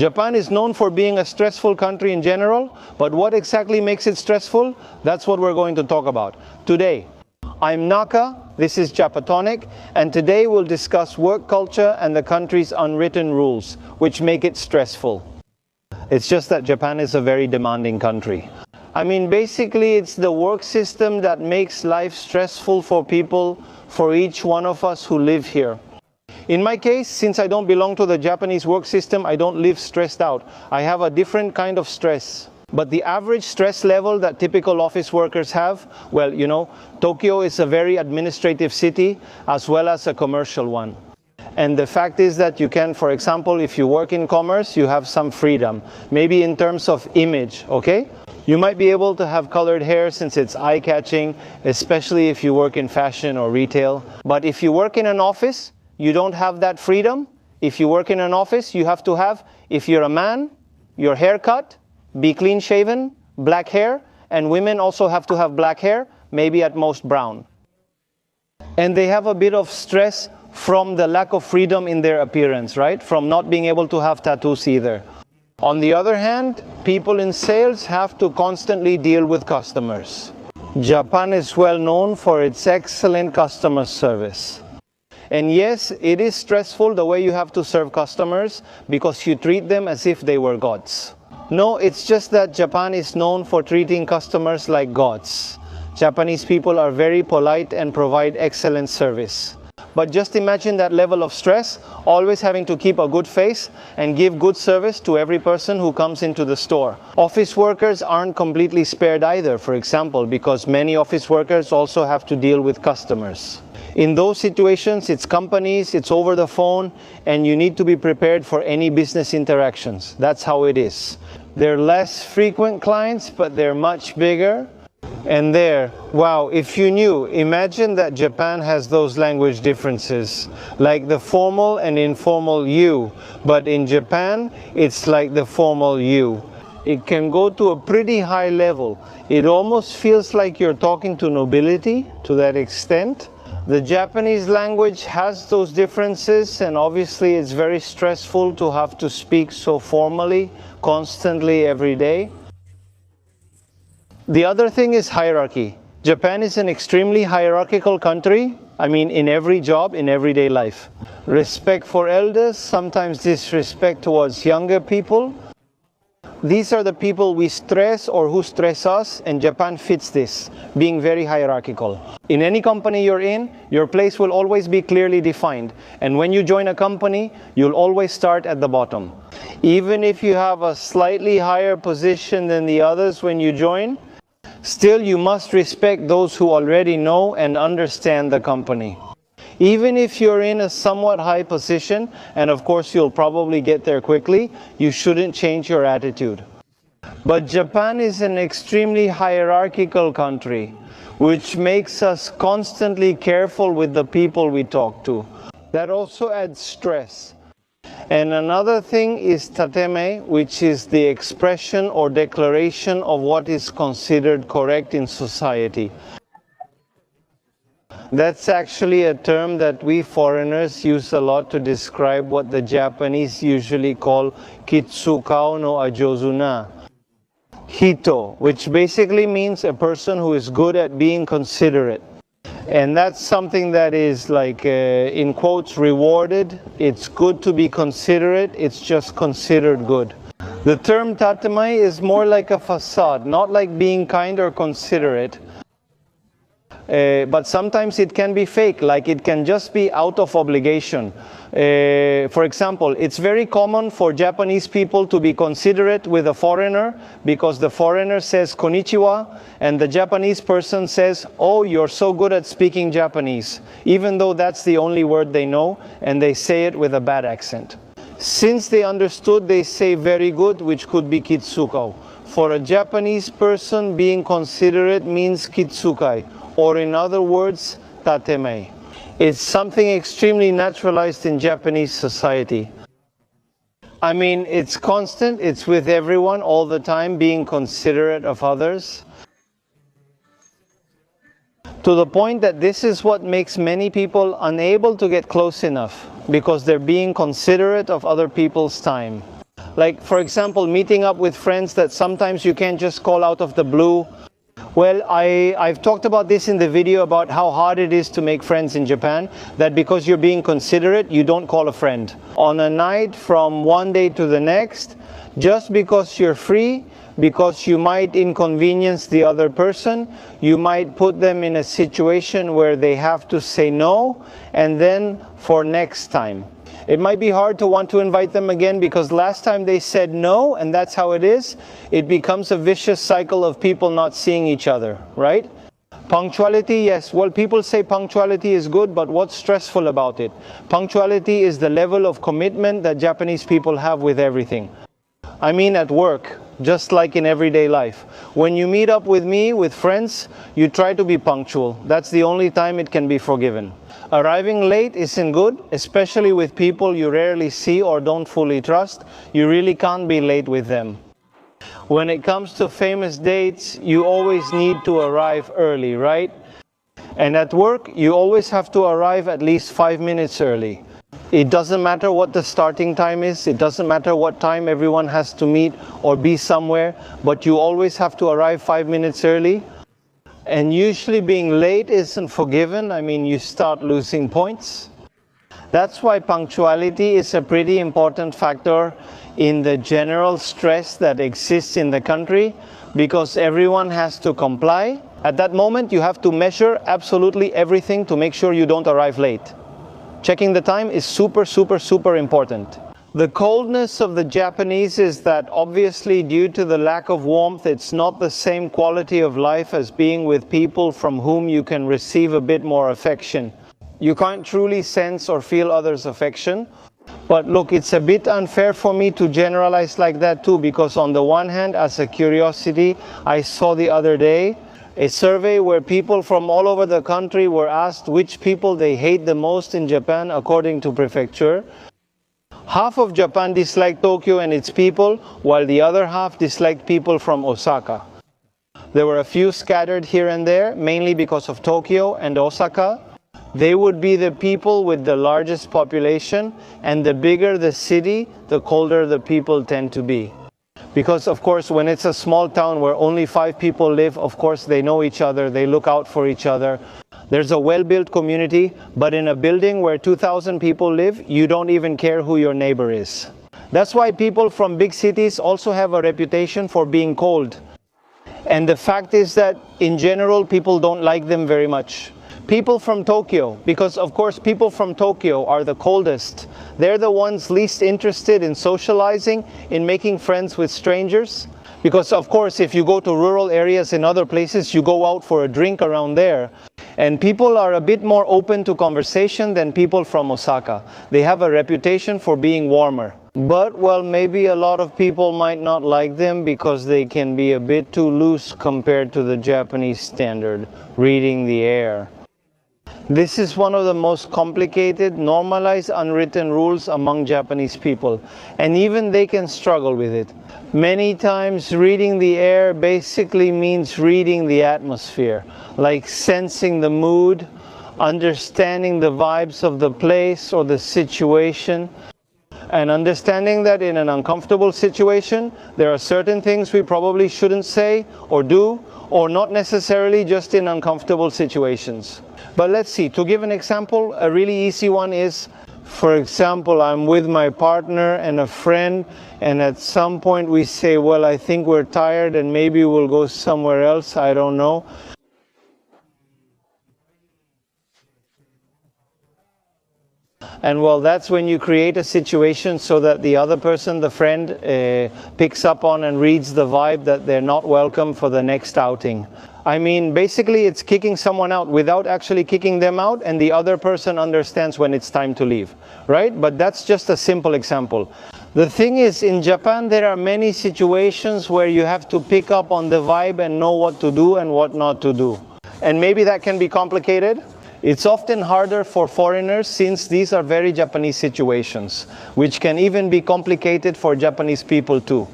Japan is known for being a stressful country in general, but what exactly makes it stressful? That's what we're going to talk about today. I'm Naka, this is Japatonic, and today we'll discuss work culture and the country's unwritten rules, which make it stressful. It's just that Japan is a very demanding country. I mean, basically it's the work system that makes life stressful for people, for each one of us who live here. In my case, since I don't belong to the Japanese work system, I don't live stressed out. I have a different kind of stress. But the average stress level that typical office workers have, well, you know, Tokyo is a very administrative city as well as a commercial one. And the fact is that you can, for example, if you work in commerce, you have some freedom, maybe in terms of image, okay? You might be able to have colored hair since it's eye-catching, especially if you work in fashion or retail. But if you work in an office, you don't have that freedom. If you work in an office, you have to have, if you're a man, your haircut, be clean-shaven, black hair, and women also have to have black hair, maybe at most brown. And they have a bit of stress from the lack of freedom in their appearance, right? From not being able to have tattoos either. On the other hand, people in sales have to constantly deal with customers. Japan is well known for its excellent customer service. And yes, it is stressful the way you have to serve customers because you treat them as if they were gods. No, it's just that Japan is known for treating customers like gods. Japanese people are very polite and provide excellent service. But just imagine that level of stress, always having to keep a good face and give good service to every person who comes into the store. Office workers aren't completely spared either, for example, because many office workers also have to deal with customers. In those situations, it's companies, it's over the phone, and you need to be prepared for any business interactions. That's how it is. They're less frequent clients, but they're much bigger. And there, wow, if you knew, imagine that Japan has those language differences, like the formal and informal you, but in Japan, it's like the formal you. It can go to a pretty high level. It almost feels like you're talking to nobility to that extent. The Japanese language has those differences, and obviously it's very stressful to have to speak so formally, constantly, every day. The other thing is hierarchy. Japan is an extremely hierarchical country, I mean in every job, in everyday life. Respect for elders, sometimes disrespect towards younger people. These are the people we stress or who stress us, and Japan fits this, being very hierarchical. In any company you're in, your place will always be clearly defined. And when you join a company, you'll always start at the bottom. Even if you have a slightly higher position than the others when you join, still you must respect those who already know and understand the company. Even if you're in a somewhat high position, and of course you'll probably get there quickly, you shouldn't change your attitude. But Japan is an extremely hierarchical country, which makes us constantly careful with the people we talk to. That also adds stress. And another thing is tateme, which is the expression or declaration of what is considered correct in society. That's actually a term that we foreigners use a lot to describe what the Japanese usually call kitsukao no ajozuna. Hito, which basically means a person who is good at being considerate. And that's something that is like, in quotes, rewarded. It's good to be considerate, it's just considered good. The term tateme is more like a facade, not like being kind or considerate. But sometimes it can be fake, like it can just be out of obligation. For example, it's very common for Japanese people to be considerate with a foreigner because the foreigner says konnichiwa and the Japanese person says, oh, you're so good at speaking Japanese, even though that's the only word they know and they say it with a bad accent. Since they understood, they say very good, which could be kitsukao. For a Japanese person, being considerate means kitsukai, or in other words, tateme. It's something extremely naturalized in Japanese society. I mean, it's constant, it's with everyone all the time, being considerate of others. To the point that this is what makes many people unable to get close enough, because they're being considerate of other people's time. Like, for example, meeting up with friends that sometimes you can't just call out of the blue. Well, I've talked about this in the video about how hard it is to make friends in Japan, that because you're being considerate, you don't call a friend. On a night from one day to the next, just because you're free, because you might inconvenience the other person, you might put them in a situation where they have to say no, and then for next time. It might be hard to want to invite them again because last time they said no, and that's how it is. It becomes a vicious cycle of people not seeing each other, right? Punctuality, yes. Well, people say punctuality is good, but what's stressful about it? Punctuality is the level of commitment that Japanese people have with everything. I mean at work, just like in everyday life. When you meet up with me, with friends, you try to be punctual. That's the only time it can be forgiven. Arriving late isn't good, especially with people you rarely see or don't fully trust. You really can't be late with them. When it comes to famous dates, you always need to arrive early, right? And at work, you always have to arrive at least 5 minutes early. It doesn't matter what the starting time is, it doesn't matter what time everyone has to meet or be somewhere, but you always have to arrive 5 minutes early. And usually being late isn't forgiven. I mean, you start losing points. That's why punctuality is a pretty important factor in the general stress that exists in the country, because everyone has to comply. At that moment, you have to measure absolutely everything to make sure you don't arrive late. Checking the time is super, super, super important. The coldness of the Japanese is that obviously due to the lack of warmth, it's not the same quality of life as being with people from whom you can receive a bit more affection. You can't truly sense or feel others' affection. But look, it's a bit unfair for me to generalize like that too, because on the one hand, as a curiosity, I saw the other day a survey where people from all over the country were asked which people they hate the most in Japan according to prefecture. Half of Japan disliked Tokyo and its people, while the other half disliked people from Osaka. There were a few scattered here and there, mainly because of Tokyo and Osaka. They would be the people with the largest population, and the bigger the city, the colder the people tend to be. Because of course, when it's a small town where only 5 people live, of course they know each other, they look out for each other. There's a well-built community, but in a building where 2,000 people live, you don't even care who your neighbor is. That's why people from big cities also have a reputation for being cold. And the fact is that in general, people don't like them very much. People from Tokyo, because of course people from Tokyo are the coldest. They're the ones least interested in socializing, in making friends with strangers. Because of course, if you go to rural areas in other places, you go out for a drink around there. And people are a bit more open to conversation than people from Osaka. They have a reputation for being warmer. But, well, maybe a lot of people might not like them because they can be a bit too loose compared to the Japanese standard, reading the air. This is one of the most complicated, normalized, unwritten rules among Japanese people, and even they can struggle with it. Many times reading the air basically means reading the atmosphere, like sensing the mood, understanding the vibes of the place or the situation, and understanding that in an uncomfortable situation, there are certain things we probably shouldn't say or do, or not necessarily just in uncomfortable situations. But let's see, to give an example, a really easy one is, for example, I'm with my partner and a friend, and at some point we say, well, I think we're tired and maybe we'll go somewhere else, I don't know. And well, that's when you create a situation so that the other person, the friend, picks up on and reads the vibe that they're not welcome for the next outing. I mean, basically it's kicking someone out without actually kicking them out, and the other person understands when it's time to leave, right? But that's just a simple example. The thing is, in Japan, there are many situations where you have to pick up on the vibe and know what to do and what not to do. And maybe that can be complicated. It's often harder for foreigners since these are very Japanese situations, which can even be complicated for Japanese people too.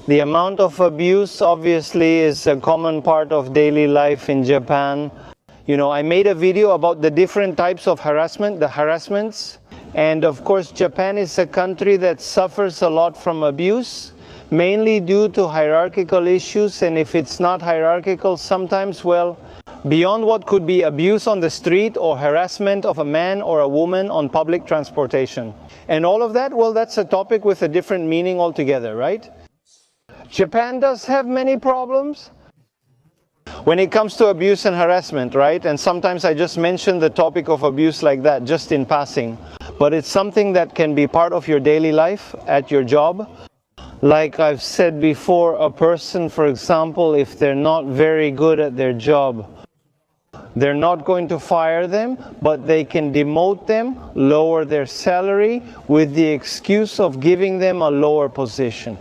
The amount of abuse obviously is a common part of daily life in Japan. You know, I made a video about the different types of harassment, the harassments, And of course, Japan is a country that suffers a lot from abuse, mainly due to hierarchical issues. And if it's not hierarchical, sometimes, well, beyond what could be abuse on the street or harassment of a man or a woman on public transportation. And all of that, well, that's a topic with a different meaning altogether, right? Japan does have many problems when it comes to abuse and harassment, right? And sometimes I just mention the topic of abuse like that, just in passing. But it's something that can be part of your daily life at your job. Like I've said before, a person, for example, if they're not very good at their job, they're not going to fire them, but they can demote them, lower their salary with the excuse of giving them a lower position.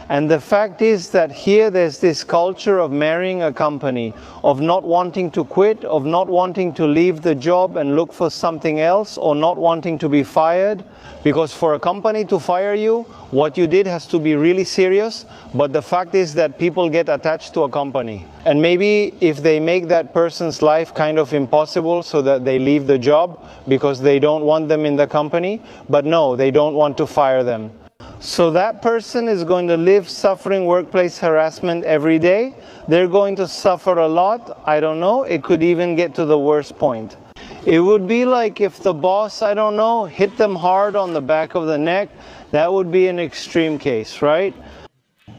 And the fact is that here there's this culture of marrying a company, of not wanting to quit, of not wanting to leave the job and look for something else, or not wanting to be fired. Because for a company to fire you, what you did has to be really serious, but the fact is that people get attached to a company. And maybe if they make that person's life kind of impossible so that they leave the job because they don't want them in the company, but no, they don't want to fire them. So that person is going to live suffering workplace harassment every day. They're going to suffer a lot. I don't know, it could even get to the worst point. It would be like if the boss, I don't know, hit them hard on the back of the neck. That would be an extreme case, right?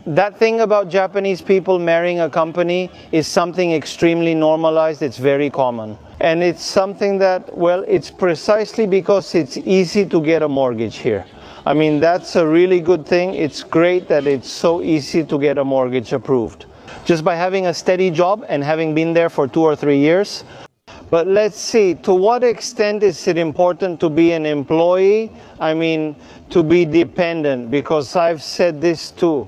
That thing about Japanese people marrying a company is something extremely normalized. It's very common. And it's something that, well, it's precisely because it's easy to get a mortgage here. I mean, that's a really good thing. It's great that it's so easy to get a mortgage approved. Just by having a steady job and having been there for 2 or 3 years. But let's see, to what extent is it important to be an employee? I mean, to be dependent, because I've said this too.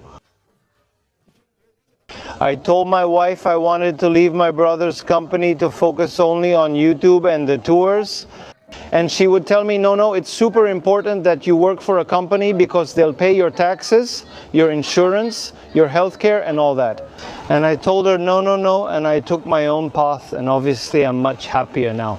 I told my wife I wanted to leave my brother's company to focus only on YouTube and the tours. And she would tell me, no, it's super important that you work for a company because they'll pay your taxes, your insurance, your healthcare, and all that. And I told her, no, and I took my own path, and obviously I'm much happier now.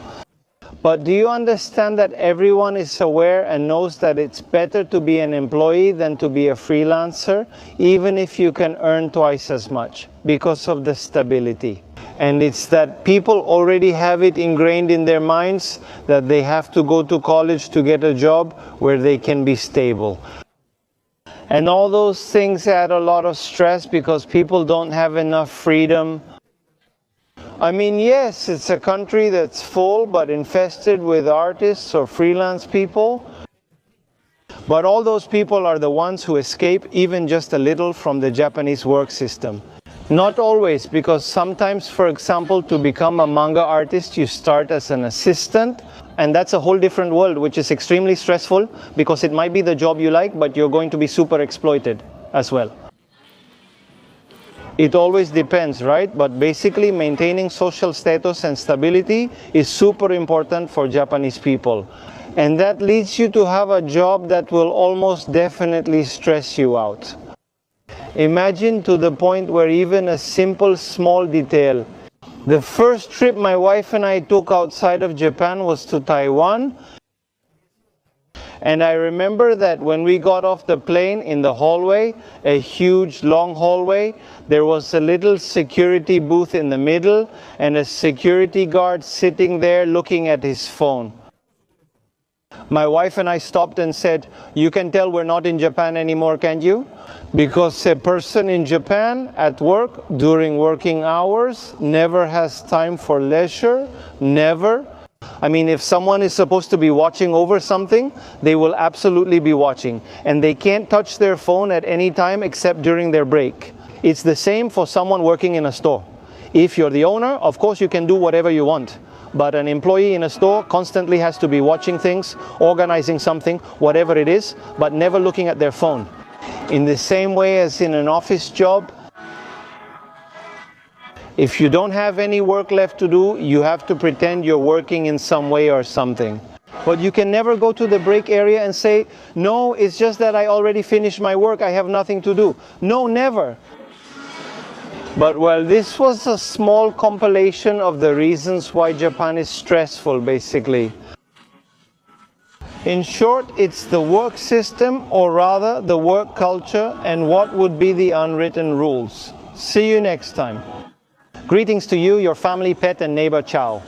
But do you understand that everyone is aware and knows that it's better to be an employee than to be a freelancer, even if you can earn twice as much, because of the stability? And it's that people already have it ingrained in their minds that they have to go to college to get a job where they can be stable. And all those things add a lot of stress because people don't have enough freedom. I mean, yes, it's a country that's full but infested with artists or freelance people. But all those people are the ones who escape even just a little from the Japanese work system. Not always, because sometimes, for example, to become a manga artist, you start as an assistant, and that's a whole different world, which is extremely stressful, because it might be the job you like, but you're going to be super exploited as well. It always depends, right? But basically, maintaining social status and stability is super important for Japanese people. And that leads you to have a job that will almost definitely stress you out. Imagine to the point where even a simple small detail. The first trip my wife and I took outside of Japan was to Taiwan. And I remember that when we got off the plane in the hallway, a huge long hallway, there was a little security booth in the middle and a security guard sitting there looking at his phone. My wife and I stopped and said, "You can tell we're not in Japan anymore, can't you?" Because a person in Japan at work during working hours never has time for leisure, never. I mean, if someone is supposed to be watching over something, they will absolutely be watching. And they can't touch their phone at any time except during their break. It's the same for someone working in a store. If you're the owner, of course you can do whatever you want. But an employee in a store constantly has to be watching things, organizing something, whatever it is, but never looking at their phone. In the same way as in an office job, if you don't have any work left to do, you have to pretend you're working in some way or something. But you can never go to the break area and say, "No, it's just that I already finished my work, I have nothing to do." No, never. But well, this was a small compilation of the reasons why Japan is stressful, basically. In short, it's the work system, or rather the work culture, and what would be the unwritten rules. See you next time. Greetings to you, your family, pet and neighbor. Ciao.